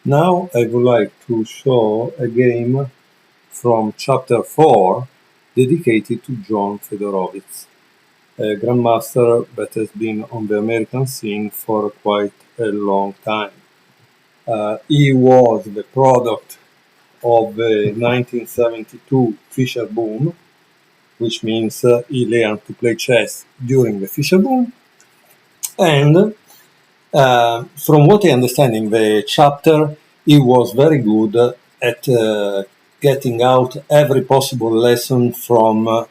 Now I would like to show a game from chapter 4 dedicated to John Fedorovich, a grandmaster that has been on the American scene for quite a long time. He was the product of the 1972 Fischer boom, which means he learned to play chess during the Fischer boom. And from what I understand in the chapter, he was very good at getting out every possible lesson from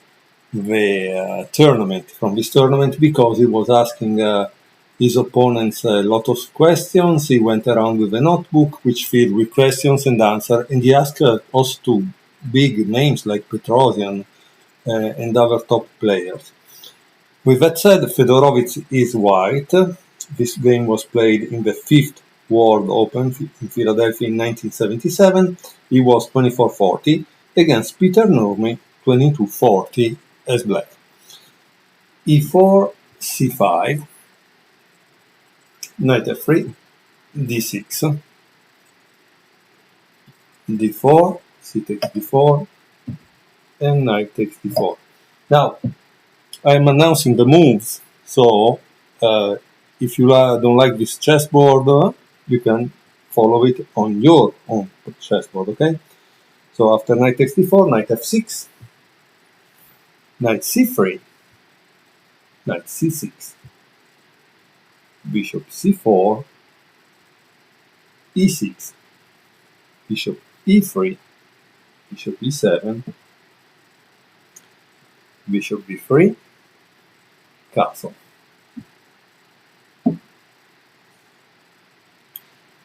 the tournament, from this tournament, because he was asking his opponents a lot of questions. He went around with a notebook which filled with questions and answers, and he asked also to big names like Petrosian and other top players. With that said, Fedorovich is white. This game was played in the 5th World Open in Philadelphia in 1977. He was 24-40 against Peter Nurmi, 22-40 as black. E4, C5, knight F3, D6, D4, C takes D4, and knight takes D4. Now, I'm announcing the moves, so if you don't like this chessboard, you can follow it on your own chessboard, okay? So after knight takes d4, knight f6, knight c3, knight c6, bishop c4, e6, bishop e3, bishop e7, bishop b3, castle.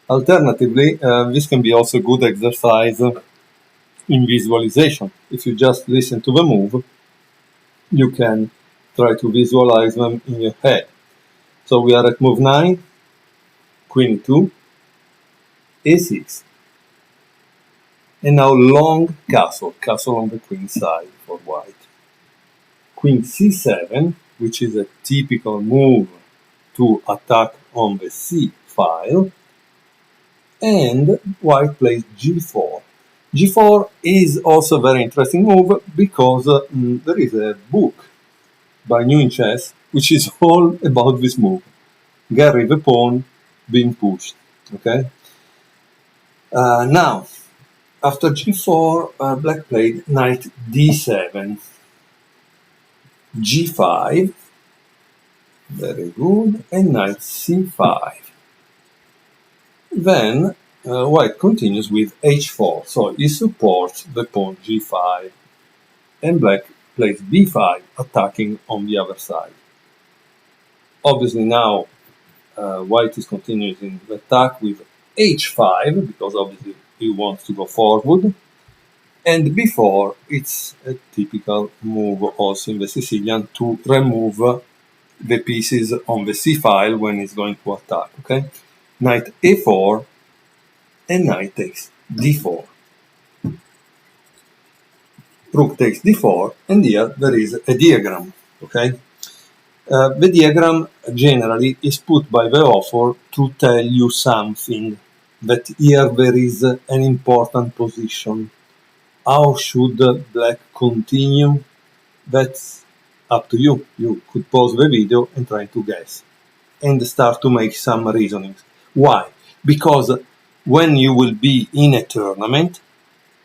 Alternatively, this can be also good exercise in visualization. If you just listen to the move, you can try to visualize them in your head. So we are at move 9, queen e2, a6, and now long castle on the queen side for white. Queen c7, which is a typical move to attack on the c file, and white plays g4. G4 is also a very interesting move because there is a book by New in Chess which is all about this move. Gary the pawn being pushed. Okay. Now, after g4, black played knight d7, g5, very good, and knight c5. Then white continues with h4, so he supports the pawn g5, and black plays b5, attacking on the other side. Obviously now white is continuing the attack with h5, because obviously he wants to go forward, and before it's a typical move also in the Sicilian to remove the pieces on the c file when it's going to attack. Okay, knight a4, and knight takes d4. Rook takes d4, and here there is a diagram. Okay, the diagram generally is put by the author to tell you something, that here there is an important position. How should black continue? That's up to you. You could pause the video and try to guess and start to make some reasonings. Why? Because when you will be in a tournament,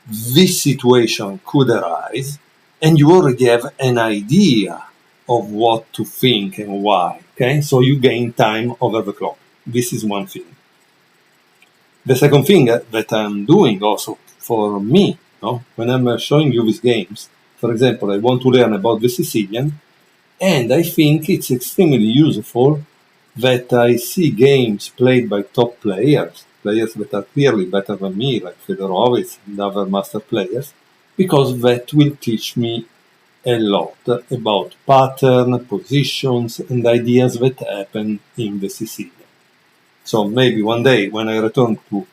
this situation could arise and you already have an idea of what to think and why. Okay, so you gain time over the clock. This is one thing. The second thing that I'm doing also for me, when I'm showing you these games, for example, I want to learn about the Sicilian, and I think it's extremely useful that I see games played by top players that are clearly better than me, like Fedorovich and other master players, because that will teach me a lot about pattern, positions, and ideas that happen in the Sicilian. So maybe one day when I return to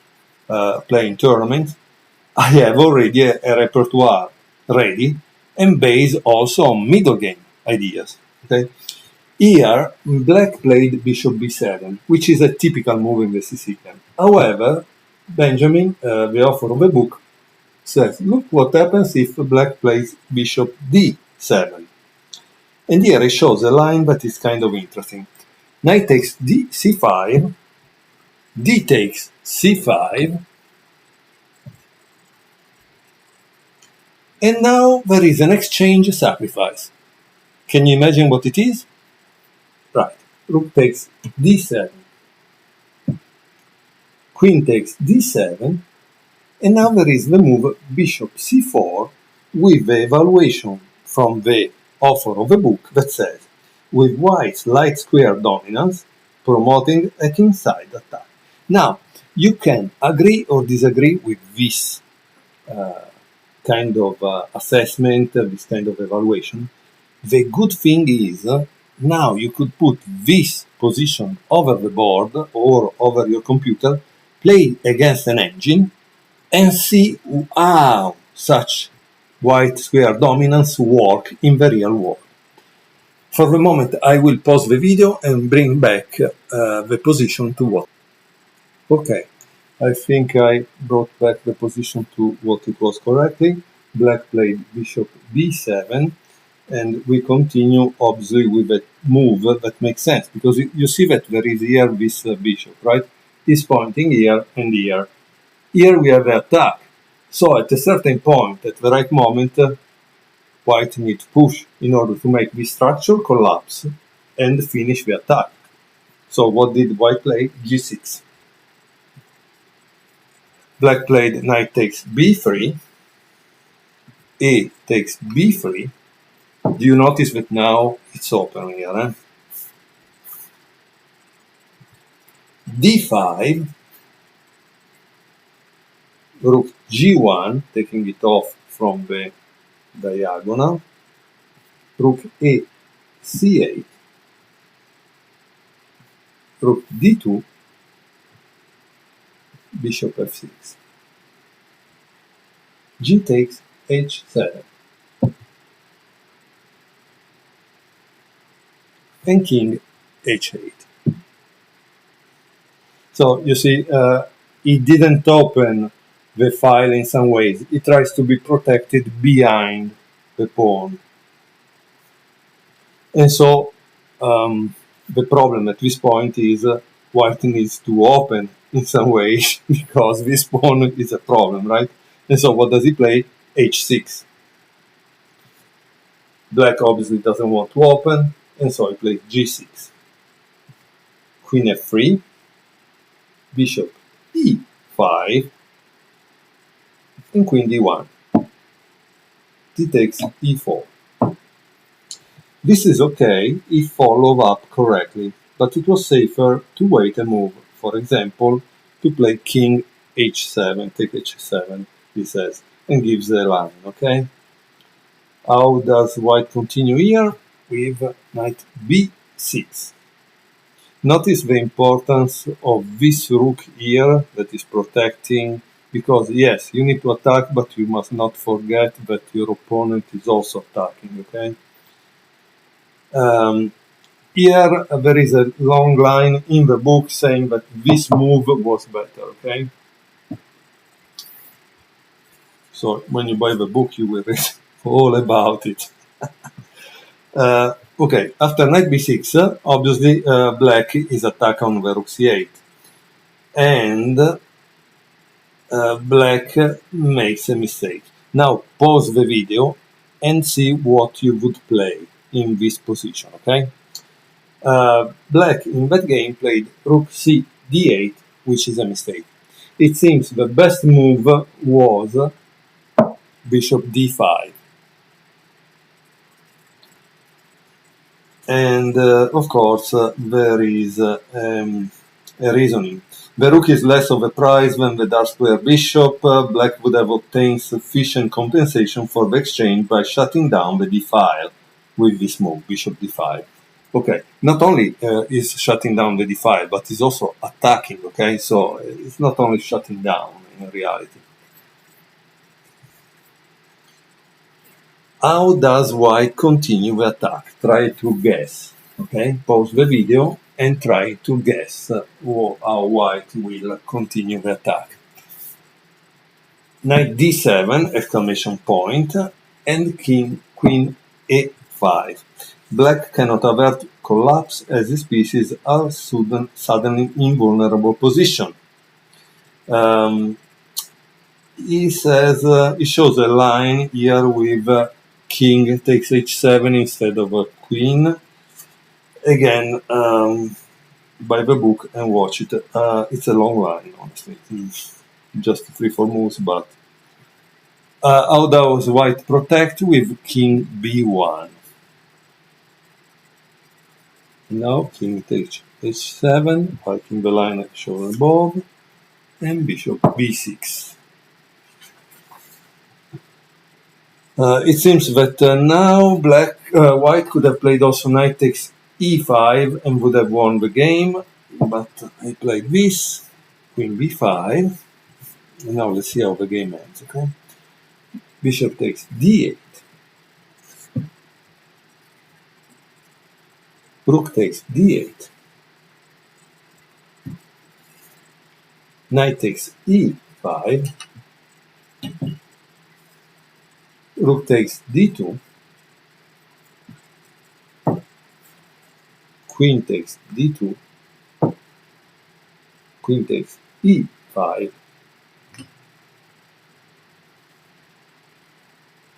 playing tournaments, I have already a repertoire ready and based also on middle game ideas. Okay. Here, black played bishop b7, which is a typical move in the Sicilian. However, Benjamin, the author of the book, says, look what happens if black plays bishop d7. And here he shows a line that is kind of interesting. Knight takes c5, d takes c5, and now there is an exchange sacrifice. Can you imagine what it is? Right, rook takes d7, queen takes d7, and now there is the move bishop c4 with the evaluation from the author of the book that says, with white's light square dominance, promoting a kingside attack. Now, you can agree or disagree with this kind of assessment, this kind of evaluation. The good thing is, now you could put this position over the board or over your computer, play against an engine, and see how such white square dominance work in the real world. For the moment, I will pause the video and bring back the position to what. Okay, I think I brought back the position to what it was correctly. Black played bishop b7, and we continue obviously with a move that makes sense, because you see that there is here this bishop, right? He's pointing here and here. Here we have the attack. So at a certain point, at the right moment, white needs to push in order to make this structure collapse and finish the attack. So what did white play? g6. Black played knight takes b3, a takes b3. Do you notice that now it's open here? d5, rook g1, taking it off from the diagonal, rook a c8, rook d2, bishop f6, g takes h7, and king h8. So you see, it didn't open the file in some ways. It tries to be protected behind the pawn. And so the problem at this point is white needs to open in some way because this pawn is a problem, right? And so what does he play? h6. Black obviously doesn't want to open, and so he plays g6. Queen f3, bishop e5, and queen d1. D takes e4. This is okay if followed up correctly, but it was safer to wait a move. For example, to play king h7, take h7, he says, and gives the line, okay? How does white continue here? With knight b6. Notice the importance of this rook here that is protecting, because yes, you need to attack, but you must not forget that your opponent is also attacking, okay? Here there is a long line in the book saying that this move was better, okay? So when you buy the book, you will read all about it. Okay, after knight b6, obviously black is attack on the rook c8. And black makes a mistake. Now pause the video and see what you would play in this position, okay? Black in that game played rook c d8, which is a mistake. It seems the best move was bishop d5. And of course, there is a reasoning. The rook is less of a prize than the dark square bishop. Black would have obtained sufficient compensation for the exchange by shutting down the d-file with this move, bishop d5. Okay, not only is shutting down the d-file, but is also attacking, okay? So it's not only shutting down in reality. How does white continue the attack? Try to guess, okay? Pause the video and try to guess how white will continue the attack. knight d7, exclamation point, and queen a5. Black cannot avert collapse as his pieces are suddenly invulnerable position. He says he shows a line here with king takes h7 instead of a queen. Again, by the book and watch it. It's a long line, honestly. Just 3-4 moves, but how does white protect with king b1? Now king takes h7, fighting the line shown above, and bishop b6. It seems that now white could have played also knight takes e5 and would have won the game, but I played this, queen b5, and now let's see how the game ends, okay? Bishop takes d8, rook takes d8, knight takes e5, rook takes d2, queen takes d2, queen takes e5,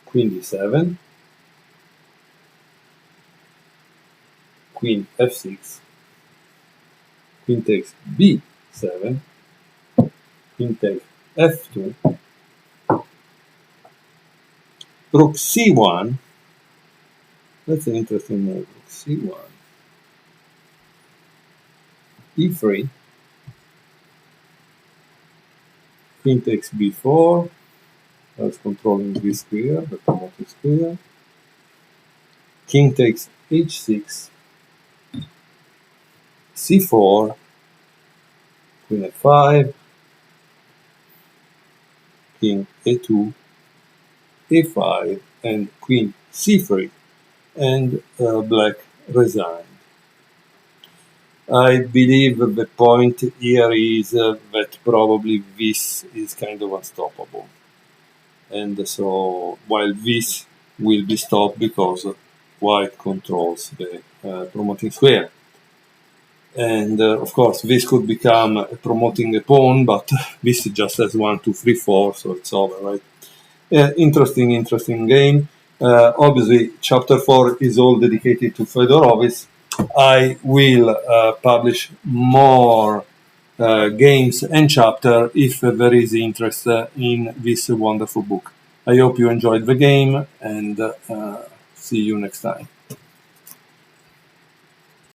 queen d7, queen f6, queen takes b7, queen takes f2, rook c1. That's an interesting move. Rook c1, e3, queen takes b4. That's controlling this square, the promoted square. King takes h6, c4, queen f5, king a2, a5, and queen c3, and black resigned. I believe the point here is that probably this is kind of unstoppable. And so while this will be stopped because white controls the promoting square. And of course, this could become promoting a pawn, but this just has 1, 2, 3, 4, so it's over, right? Interesting game. Obviously, chapter 4 is all dedicated to Fedorovic. I will publish more games and chapter if there is interest in this wonderful book. I hope you enjoyed the game, and see you next time.